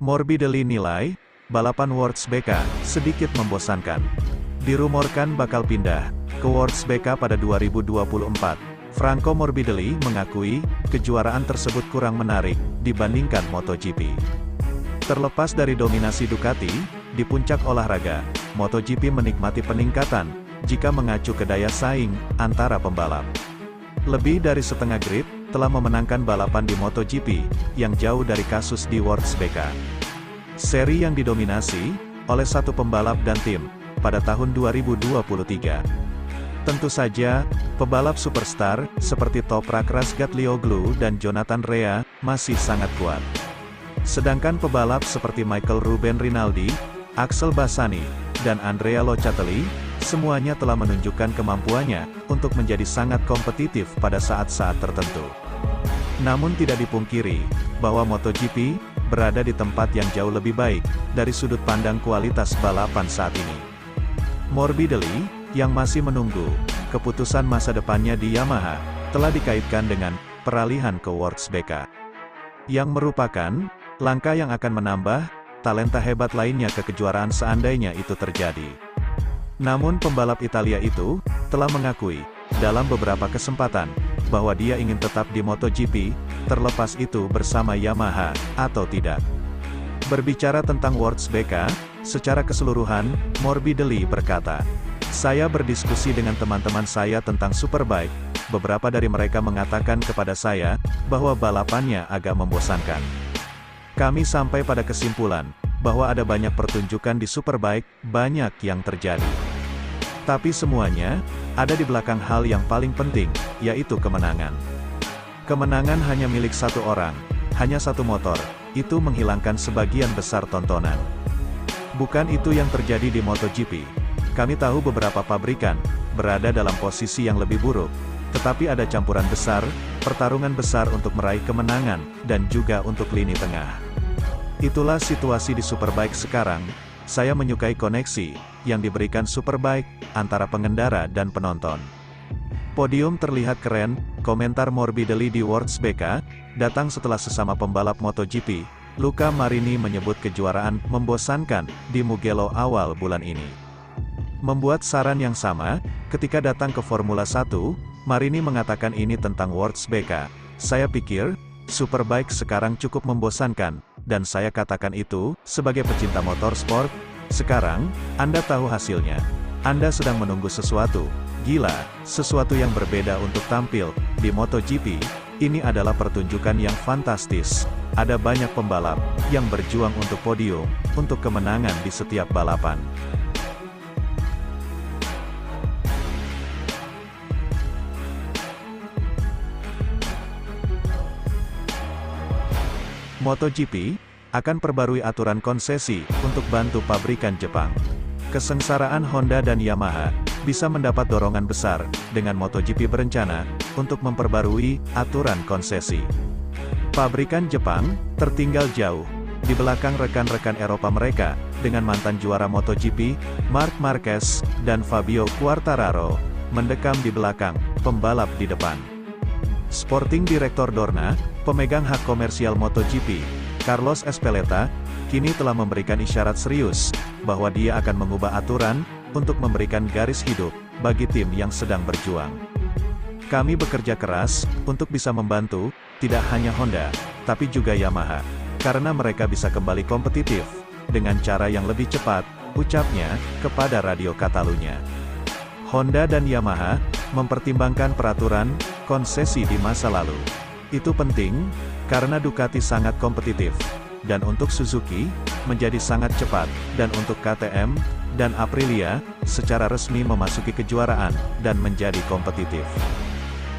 Morbidelli nilai, balapan Works BK sedikit membosankan. Dirumorkan bakal pindah ke Works BK pada 2024. Franco Morbidelli mengakui, kejuaraan tersebut kurang menarik dibandingkan MotoGP. Terlepas dari dominasi Ducati, di puncak olahraga, MotoGP menikmati peningkatan jika mengacu ke daya saing antara pembalap. Lebih dari setengah grid telah memenangkan balapan di MotoGP, yang jauh dari kasus di Works BK. Seri yang didominasi oleh satu pembalap dan tim pada tahun 2023. Tentu saja, pebalap superstar seperti Toprak Razgatlioglu dan Jonathan Rea masih sangat kuat. Sedangkan pebalap seperti Michael Ruben Rinaldi, Axel Bassani, dan Andrea Locatelli, semuanya telah menunjukkan kemampuannya untuk menjadi sangat kompetitif pada saat-saat tertentu. Namun tidak dipungkiri, bahwa MotoGP berada di tempat yang jauh lebih baik dari sudut pandang kualitas balapan saat ini. Morbidelli, yang masih menunggu keputusan masa depannya di Yamaha, telah dikaitkan dengan peralihan ke Works BK, yang merupakan langkah yang akan menambah talenta hebat lainnya ke kejuaraan seandainya itu terjadi. Namun pembalap Italia itu telah mengakui dalam beberapa kesempatan bahwa dia ingin tetap di MotoGP, terlepas itu bersama Yamaha atau tidak. Berbicara tentang Works BK, secara keseluruhan, Morbidelli berkata, "Saya berdiskusi dengan teman-teman saya tentang Superbike, beberapa dari mereka mengatakan kepada saya, bahwa balapannya agak membosankan. Kami sampai pada kesimpulan, bahwa ada banyak pertunjukan di Superbike, banyak yang terjadi. Tapi semuanya, ada di belakang hal yang paling penting, yaitu kemenangan. Kemenangan hanya milik satu orang, hanya satu motor, itu menghilangkan sebagian besar tontonan. Bukan itu yang terjadi di MotoGP. Kami tahu beberapa pabrikan berada dalam posisi yang lebih buruk, tetapi ada campuran besar, pertarungan besar untuk meraih kemenangan, dan juga untuk lini tengah. Itulah situasi di Superbike sekarang. Saya menyukai koneksi yang diberikan Superbike antara pengendara dan penonton. Podium terlihat keren," komentar Morbidelli di Works BK, datang setelah sesama pembalap MotoGP, Luca Marini menyebut kejuaraan membosankan di Mugello awal bulan ini. Membuat saran yang sama, ketika datang ke Formula 1, Marini mengatakan ini tentang Works BK, "Saya pikir, Superbike sekarang cukup membosankan, dan saya katakan itu, sebagai pecinta motorsport. Sekarang, Anda tahu hasilnya. Anda sedang menunggu sesuatu gila, sesuatu yang berbeda untuk tampil di MotoGP. Ini adalah pertunjukan yang fantastis. Ada banyak pembalap yang berjuang untuk podium, untuk kemenangan di setiap balapan." MotoGP akan perbarui aturan konsesi untuk bantu pabrikan Jepang. Kesengsaraan Honda dan Yamaha bisa mendapat dorongan besar dengan MotoGP berencana untuk memperbarui aturan konsesi. Pabrikan Jepang tertinggal jauh di belakang rekan-rekan Eropa mereka dengan mantan juara MotoGP Marc Marquez dan Fabio Quartararo mendekam di belakang pembalap di depan. Sporting Director Dorna, pemegang hak komersial MotoGP, Carlos Ezpeleta, kini telah memberikan isyarat serius bahwa dia akan mengubah aturan untuk memberikan garis hidup bagi tim yang sedang berjuang. "Kami bekerja keras untuk bisa membantu, tidak hanya Honda, tapi juga Yamaha, karena mereka bisa kembali kompetitif dengan cara yang lebih cepat," ucapnya kepada Radio Catalunya. Honda dan Yamaha mempertimbangkan peraturan konsesi di masa lalu. Itu penting, karena Ducati sangat kompetitif, dan untuk Suzuki, menjadi sangat cepat, dan untuk KTM dan Aprilia, secara resmi memasuki kejuaraan, dan menjadi kompetitif.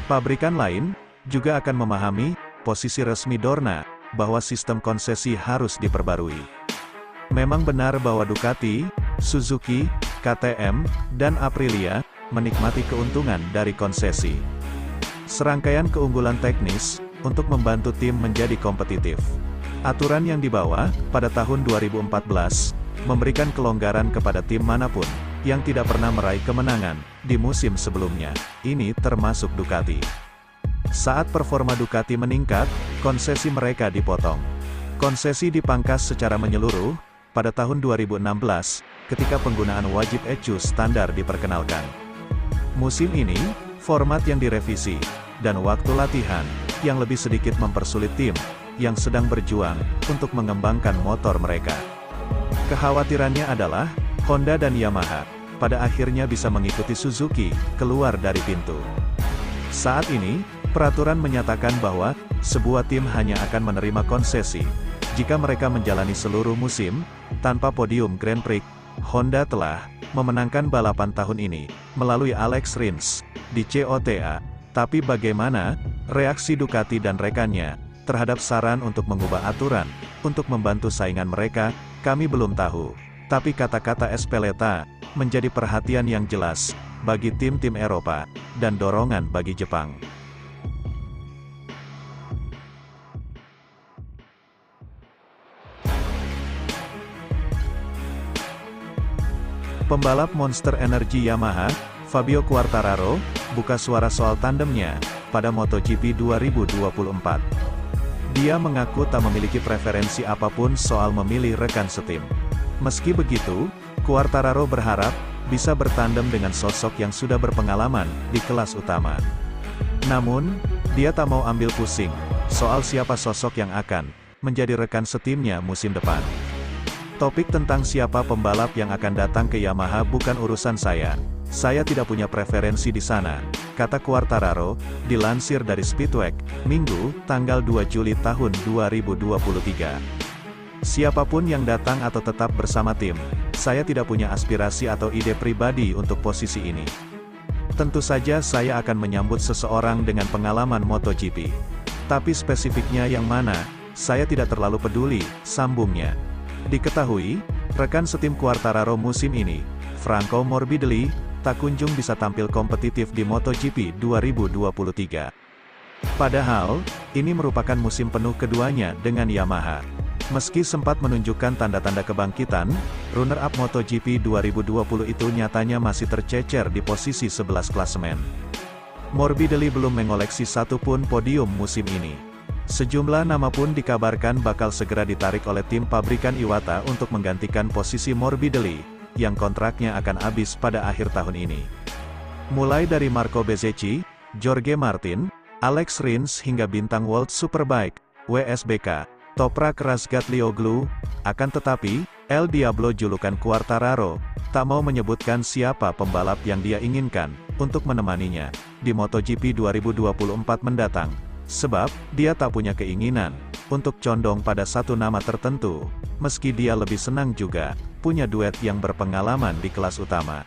Pabrikan lain, juga akan memahami, posisi resmi Dorna, bahwa sistem konsesi harus diperbarui. Memang benar bahwa Ducati, Suzuki, KTM, dan Aprilia, menikmati keuntungan dari konsesi. Serangkaian keunggulan teknis, untuk membantu tim menjadi kompetitif. Aturan yang dibawa, pada tahun 2014, memberikan kelonggaran kepada tim manapun, yang tidak pernah meraih kemenangan, di musim sebelumnya. Ini termasuk Ducati. Saat performa Ducati meningkat, konsesi mereka dipotong. Konsesi dipangkas secara menyeluruh pada tahun 2016 ketika penggunaan wajib ECU standar diperkenalkan. Musim ini, format yang direvisi, dan waktu latihan yang lebih sedikit mempersulit tim yang sedang berjuang untuk mengembangkan motor mereka. Kekhawatirannya adalah, Honda dan Yamaha pada akhirnya bisa mengikuti Suzuki keluar dari pintu. Saat ini, peraturan menyatakan bahwa sebuah tim hanya akan menerima konsesi jika mereka menjalani seluruh musim tanpa podium Grand Prix. Honda telah memenangkan balapan tahun ini melalui Alex Rins di COTA. Tapi bagaimana reaksi Ducati dan rekannya terhadap saran untuk mengubah aturan untuk membantu saingan mereka, kami belum tahu. Tapi kata-kata Espeleta menjadi perhatian yang jelas bagi tim-tim Eropa dan dorongan bagi Jepang. Pembalap Monster Energy Yamaha, Fabio Quartararo, buka suara soal tandemnya pada MotoGP 2024. Dia mengaku tak memiliki preferensi apapun soal memilih rekan setim. Meski begitu, Quartararo berharap bisa bertandem dengan sosok yang sudah berpengalaman di kelas utama. Namun, dia tak mau ambil pusing soal siapa sosok yang akan menjadi rekan setimnya musim depan. Topik tentang siapa pembalap yang akan datang ke Yamaha bukan urusan saya. Saya tidak punya preferensi di sana, kata Quartararo, dilansir dari Speedweek, Minggu, tanggal 2 Juli tahun 2023. Siapapun yang datang atau tetap bersama tim, saya tidak punya aspirasi atau ide pribadi untuk posisi ini. Tentu saja saya akan menyambut seseorang dengan pengalaman MotoGP. Tapi spesifiknya yang mana, saya tidak terlalu peduli, sambungnya. Diketahui, rekan setim Quartararo musim ini, Franco Morbidelli, tak kunjung bisa tampil kompetitif di MotoGP 2023. Padahal, ini merupakan musim penuh keduanya dengan Yamaha. Meski sempat menunjukkan tanda-tanda kebangkitan, runner-up MotoGP 2020 itu nyatanya masih tercecer di posisi 11 klasemen. Morbidelli belum mengoleksi satu pun podium musim ini. Sejumlah nama pun dikabarkan bakal segera ditarik oleh tim pabrikan Iwata untuk menggantikan posisi Morbidelli, yang kontraknya akan habis pada akhir tahun ini. Mulai dari Marco Bezzecchi, Jorge Martin, Alex Rins hingga bintang World Superbike, WSBK, Toprak Razgatlioglu. Akan tetapi, El Diablo julukan Quartararo, tak mau menyebutkan siapa pembalap yang dia inginkan untuk menemaninya di MotoGP 2024 mendatang. Sebab, dia tak punya keinginan untuk condong pada satu nama tertentu, meski dia lebih senang juga punya duet yang berpengalaman di kelas utama.